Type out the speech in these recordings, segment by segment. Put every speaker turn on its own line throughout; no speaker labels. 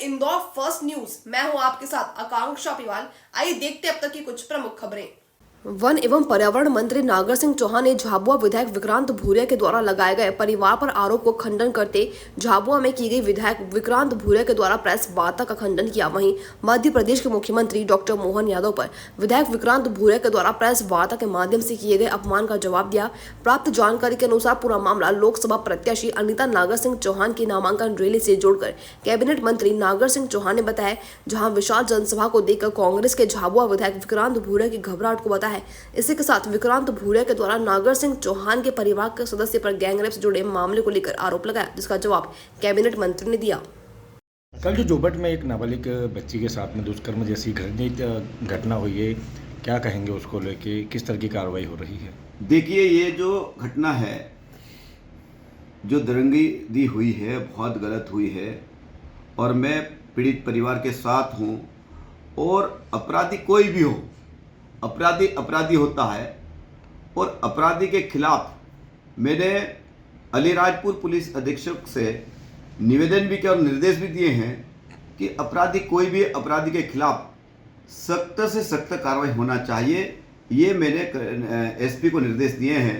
Indore first news. मैं हूं आपके साथ आकांक्षा पिवाल। आइए देखते अब तक की कुछ प्रमुख खबरें। वन एवं पर्यावरण मंत्री नागर सिंह चौहान ने झाबुआ विधायक विक्रांत भूरिया के द्वारा लगाए गए परिवार पर आरोप को खंडन करते झाबुआ में की गई विधायक विक्रांत भूरिया के द्वारा प्रेस वार्ता का खंडन किया। वहीं मध्य प्रदेश के मुख्यमंत्री डॉक्टर मोहन यादव पर विधायक विक्रांत भूरिया के द्वारा प्रेस वार्ता के माध्यम से किए गए अपमान का जवाब दिया। प्राप्त जानकारी के अनुसार पूरा मामला लोकसभा प्रत्याशी अनिता नागर सिंह चौहान की नामांकन रैली से जोड़कर कैबिनेट मंत्री नागर सिंह चौहान ने बताया, जहां विशाल जनसभा को देखकर कांग्रेस के झाबुआ विधायक विक्रांत भूरिया की घबराहट को बताया है। इसी के साथ विक्रांत भूरिया के द्वारा नागर सिंह चौहान के परिवार के सदस्य पर गैंगरेप से जुड़े मामले को लेकर आरोप लगाया, जिसका जवाब कैबिनेट मंत्री ने दिया।
कल जो जोबट में एक नाबालिग बच्ची के साथ में दुष्कर्म जैसी घटना हुई है, क्या कहेंगे उसको लेके, किस तरह की कार्रवाई हो रही है?
देखिए, ये जो घटना है, जो दरंगी हुई है, बहुत गलत हुई है और मैं पीड़ित परिवार के साथ हूँ। और अपराधी कोई भी हो, अपराधी होता है और अपराधी के खिलाफ मैंने अलीराजपुर पुलिस अधीक्षक से निवेदन भी किया और निर्देश भी दिए हैं कि अपराधी कोई भी अपराधी के खिलाफ सख्त से सख्त कार्रवाई होना चाहिए। ये मैंने एसपी को निर्देश दिए हैं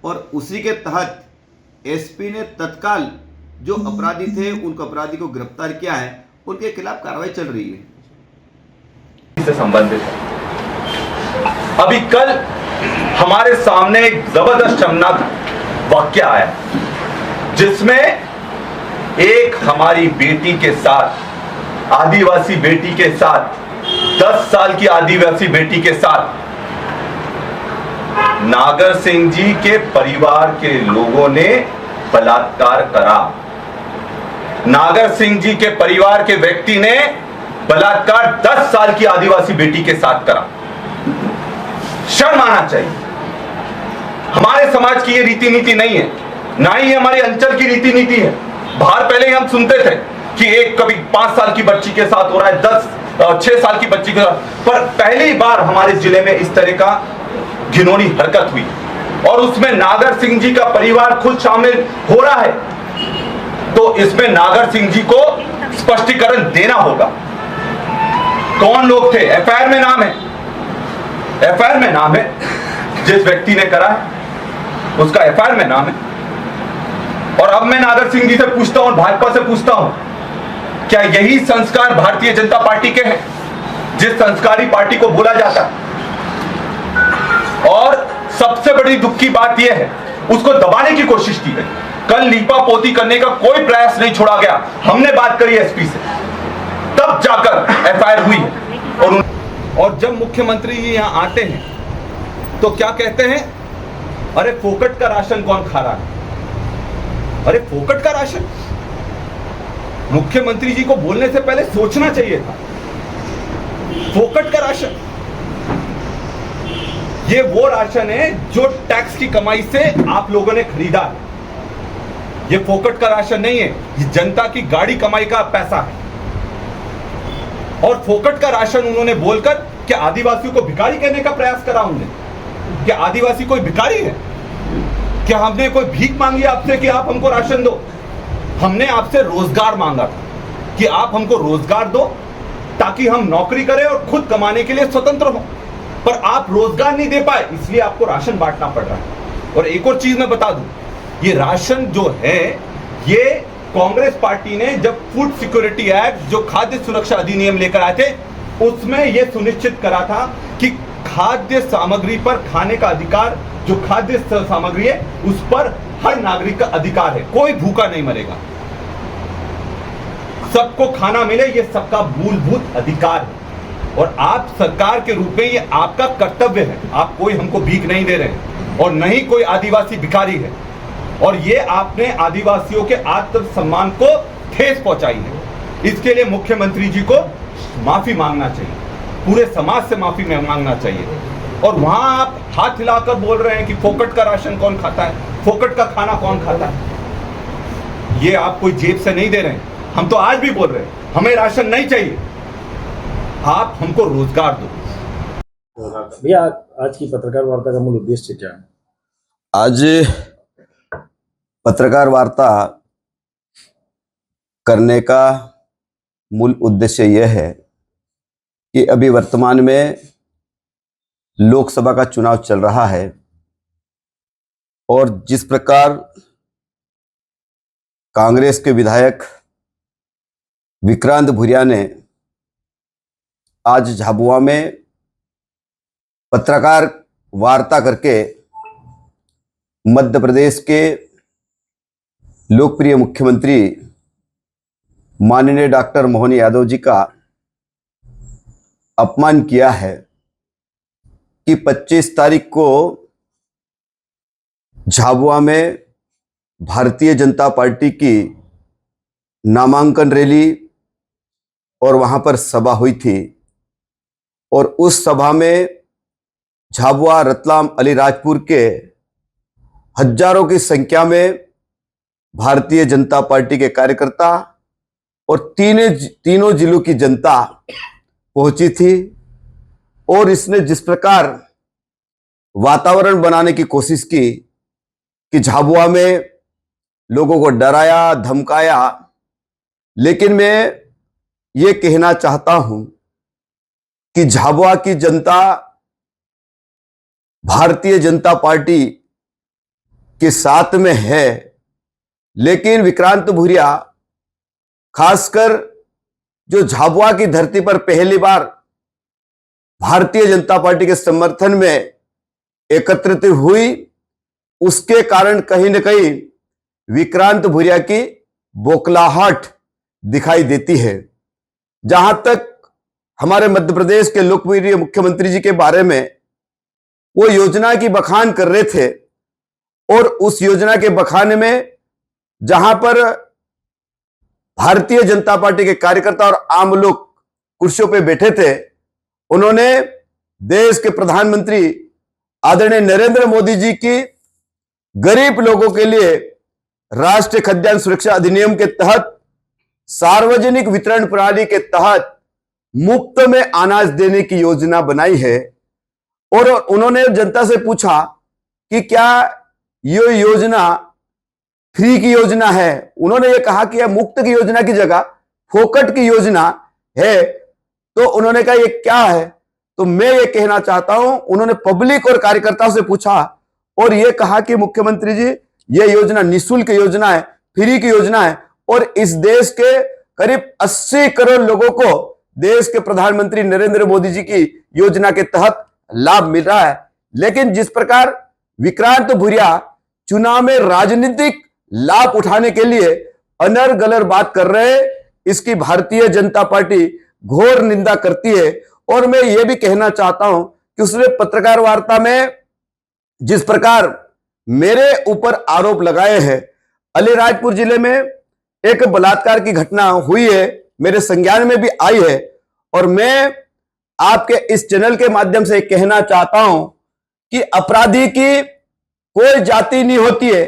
और उसी के तहत एसपी ने तत्काल जो अपराधी थे उनको अपराधी को गिरफ्तार किया है, उनके खिलाफ कार्रवाई चल रही है।
इससे संबंधित है। अभी कल हमारे सामने एक जबरदस्त शर्मनाक वाकया आया, जिसमें एक हमारी बेटी के साथ, आदिवासी बेटी के साथ, 10 साल की आदिवासी बेटी के साथ नागर सिंह जी के परिवार के लोगों ने बलात्कार करा। नागर सिंह जी के परिवार के व्यक्ति ने बलात्कार 10 साल की आदिवासी बेटी के साथ करा। शर्म आना चाहिए। हमारे समाज की ये रीति नीति नहीं है, ना ही हमारे अंचल की रीति नीति है। बाहर पहले ही हम सुनते थे कि एक कभी 5 साल की बच्ची के साथ हो रहा है, 6 साल की बच्ची के साथ, पर पहली बार हमारे जिले में इस तरह का घिनौनी हरकत हुई और उसमें नागर सिंह जी का परिवार खुद शामिल हो रहा है। तो इसमें नागर सिंह जी को स्पष्टीकरण देना होगा। कौन लोग थे? एफआईआर में नाम है, एफआईआर में नाम है, जिस व्यक्ति ने करा है उसका एफआईआर में नाम है। और अब मैं नागर सिंह जी से पूछता हूं, भाजपा से पूछता हूं, क्या यही संस्कार भारतीय जनता पार्टी के हैं, जिस संस्कारी पार्टी को बोला जाता है? और सबसे बड़ी दुख की बात यह है, उसको दबाने की कोशिश की गई। कल लीपा पोती करने का कोई प्रयास नहीं छोड़ा गया। हमने बात करी एसपी से, तब जाकर एफआईआर हुई है। और जब मुख्यमंत्री जी यहां आते हैं तो क्या कहते हैं? अरे फोकट का राशन कौन खा रहा है? अरे फोकट का राशन? मुख्यमंत्री जी को बोलने से पहले सोचना चाहिए था। फोकट का राशन, ये वो राशन है जो टैक्स की कमाई से आप लोगों ने खरीदा है। ये फोकट का राशन नहीं है, ये जनता की गाड़ी कमाई का पैसा है। और फोकट का राशन उन्होंने बोलकर क्या आदिवासियों को भिखारी कहने का प्रयास करा उन्होंने? क्या आदिवासी कोई भिखारी है? क्या हमने कोई भीख मांगी आपसे कि आप हमको राशन दो? हमने आपसे रोजगार मांगा था कि आप हमको रोजगार दो ताकि हम नौकरी करें और खुद कमाने के लिए स्वतंत्र हो। पर आप रोजगार नहीं दे पाए, इसलिए आपको राशन बांटना पड़ रहा है। और एक और चीज मैं बता दूं, ये राशन जो है, ये कांग्रेस पार्टी ने जब फूड सिक्योरिटी एक्ट, जो खाद्य सुरक्षा अधिनियम लेकर आए थे, उसमें यह सुनिश्चित करा था कि खाद्य सामग्री पर खाने का अधिकार, जो खाद्य सामग्री है उस पर हर नागरिक का अधिकार है। कोई भूखा नहीं मरेगा, सबको खाना मिले, यह सबका मूलभूत अधिकार है। और आप सरकार के रूप में ये आपका कर्तव्य है। आप कोई हमको भीख नहीं दे रहे हैं और न ही कोई आदिवासी भिखारी है। और ये आपने आदिवासियों के आत्मसम्मान को ठेस पहुंचाई है। इसके लिए मुख्यमंत्री जी को माफी मांगना चाहिए, पूरे समाज से माफी मांगना चाहिए। और वहां आप हाथ हिलाकर बोल रहे हैं कि फोकट का राशन कौन खाता है, फोकट का खाना कौन खाता है। ये आप कोई जेब से नहीं दे रहे हैं। हम तो आज भी बोल रहे हैं, हमें राशन नहीं चाहिए, आप हमको रोजगार दो।
भैया, आज की पत्रकार वार्ता का मूल उद्देश्य क्या है?
आज पत्रकार वार्ता करने का मूल उद्देश्य यह है कि अभी वर्तमान में लोकसभा का चुनाव चल रहा है और जिस प्रकार कांग्रेस के विधायक विक्रांत भूरिया ने आज झाबुआ में पत्रकार वार्ता करके मध्य प्रदेश के लोकप्रिय मुख्यमंत्री माननीय डॉक्टर मोहन यादव जी का अपमान किया है कि 25 तारीख को झाबुआ में भारतीय जनता पार्टी की नामांकन रैली और वहां पर सभा हुई थी और उस सभा में झाबुआ, रतलाम, अलीराजपुर के हजारों की संख्या में भारतीय जनता पार्टी के कार्यकर्ता और तीनों जिलों की जनता पहुंची थी और इसने जिस प्रकार वातावरण बनाने की कोशिश की कि झाबुआ में लोगों को डराया, धमकाया, लेकिन मैं ये कहना चाहता हूं कि झाबुआ की जनता भारतीय जनता पार्टी के साथ में है, लेकिन विक्रांत भूरिया खासकर जो झाबुआ की धरती पर पहली बार भारतीय जनता पार्टी के समर्थन में एकत्रित हुई, उसके कारण कहीं न कहीं विक्रांत भूरिया की बौखलाहट दिखाई देती है। जहां तक हमारे मध्य प्रदेश के लोकप्रिय मुख्यमंत्री जी के बारे में वो योजना की बखान कर रहे थे और उस योजना के बखाने में जहां पर भारतीय जनता पार्टी के कार्यकर्ता और आम लोग कुर्सियों पे बैठे थे, उन्होंने देश के प्रधानमंत्री आदरणीय नरेंद्र मोदी जी की गरीब लोगों के लिए राष्ट्रीय खाद्यान्न सुरक्षा अधिनियम के तहत सार्वजनिक वितरण प्रणाली के तहत मुफ्त में अनाज देने की योजना बनाई है और उन्होंने जनता से पूछा कि क्या ये योजना फ्री की योजना है। उन्होंने ये कहा कि यह मुफ्त की योजना की जगह फोकट की योजना है। तो उन्होंने कहा ये क्या है, तो मैं ये कहना चाहता हूं, उन्होंने पब्लिक और कार्यकर्ताओं से पूछा और ये कहा कि मुख्यमंत्री जी ये योजना निःशुल्क योजना है, फ्री की योजना है और इस देश के करीब 80 करोड़ लोगों को देश के प्रधानमंत्री नरेंद्र मोदी जी की योजना के तहत लाभ मिल रहा है। लेकिन जिस प्रकार विक्रांत भूरिया चुनाव में राजनीतिक लाभ उठाने के लिए अनर गलर बात कर रहे हैं, इसकी भारतीय जनता पार्टी घोर निंदा करती है। और मैं यह भी कहना चाहता हूं कि उसने पत्रकार वार्ता में जिस प्रकार मेरे ऊपर आरोप लगाए हैं, अलीराजपुर जिले में एक बलात्कार की घटना हुई है, मेरे संज्ञान में भी आई है और मैं आपके इस चैनल के माध्यम से कहना चाहता हूं कि अपराधी की कोई जाति नहीं होती है,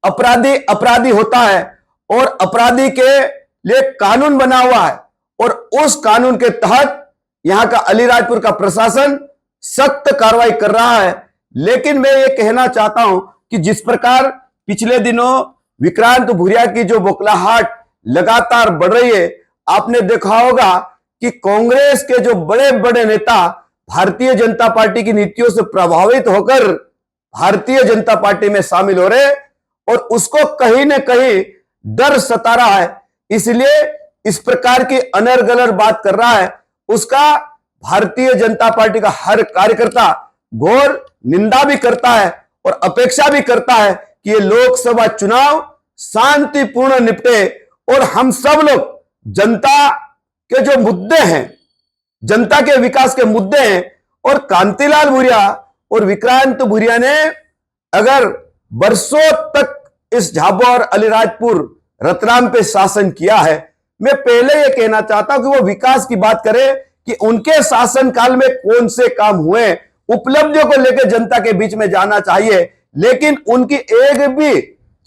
अपराधी अपराधी होता है और अपराधी के लिए कानून बना हुआ है और उस कानून के तहत यहां का अलीराजपुर का प्रशासन सख्त कार्रवाई कर रहा है। लेकिन मैं ये कहना चाहता हूं कि जिस प्रकार पिछले दिनों विक्रांत भूरिया की जो बौखलाहट लगातार बढ़ रही है, आपने देखा होगा कि कांग्रेस के जो बड़े बड़े नेता भारतीय जनता पार्टी की नीतियों से प्रभावित होकर भारतीय जनता पार्टी में शामिल हो रहे और उसको कहीं ना कहीं डर सता रहा है, इसलिए इस प्रकार की अनर गलर बात कर रहा है। उसका भारतीय जनता पार्टी का हर कार्यकर्ता घोर निंदा भी करता है और अपेक्षा भी करता है कि ये लोकसभा चुनाव शांतिपूर्ण निपटे और हम सब लोग जनता के जो मुद्दे हैं, जनता के विकास के मुद्दे हैं और कांतिलाल भूरिया और विक्रांत भूरिया ने अगर बरसों तक इस झाबुआ और अलीराजपुर रतलाम पे शासन किया है, मैं पहले यह कहना चाहता हूं कि वो विकास की बात करें कि उनके शासन काल में कौन से काम हुए, उपलब्धियों को लेकर जनता के बीच में जाना चाहिए। लेकिन उनकी एक भी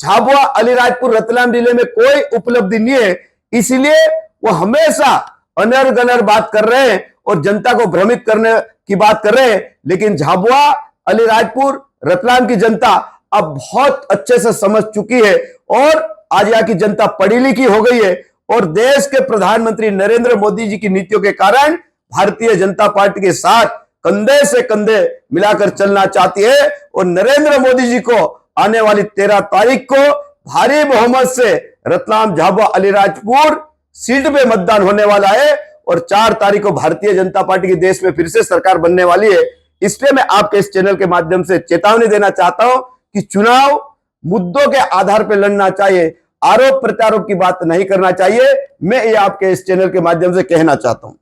झाबुआ, अलीराजपुर, रतलाम जिले में कोई उपलब्धि नहीं है, इसलिए वो हमेशा अनर गनर बात कर रहे हैं और जनता को भ्रमित करने की बात कर रहे हैं। लेकिन झाबुआ, अलीराजपुर, रतलाम की जनता अब बहुत अच्छे से समझ चुकी है और आज यहाँ की जनता पढ़ी लिखी हो गई है और देश के प्रधानमंत्री नरेंद्र मोदी जी की नीतियों के कारण भारतीय जनता पार्टी के साथ कंधे से कंधे मिलाकर चलना चाहती है। और नरेंद्र मोदी जी को आने वाली 13 तारीख को भारी बहुमत से रतलाम, झाबुआ, अलीराजपुर सीट पे मतदान होने वाला है और 4 तारीख को भारतीय जनता पार्टी की देश में फिर से सरकार बनने वाली है। इसलिए मैं आपके इस चैनल के माध्यम से चेतावनी देना चाहता हूं कि चुनाव मुद्दों के आधार पर लड़ना चाहिए, आरोप प्रत्यारोप की बात नहीं करना चाहिए। मैं ये आपके इस चैनल के माध्यम से कहना चाहता हूं।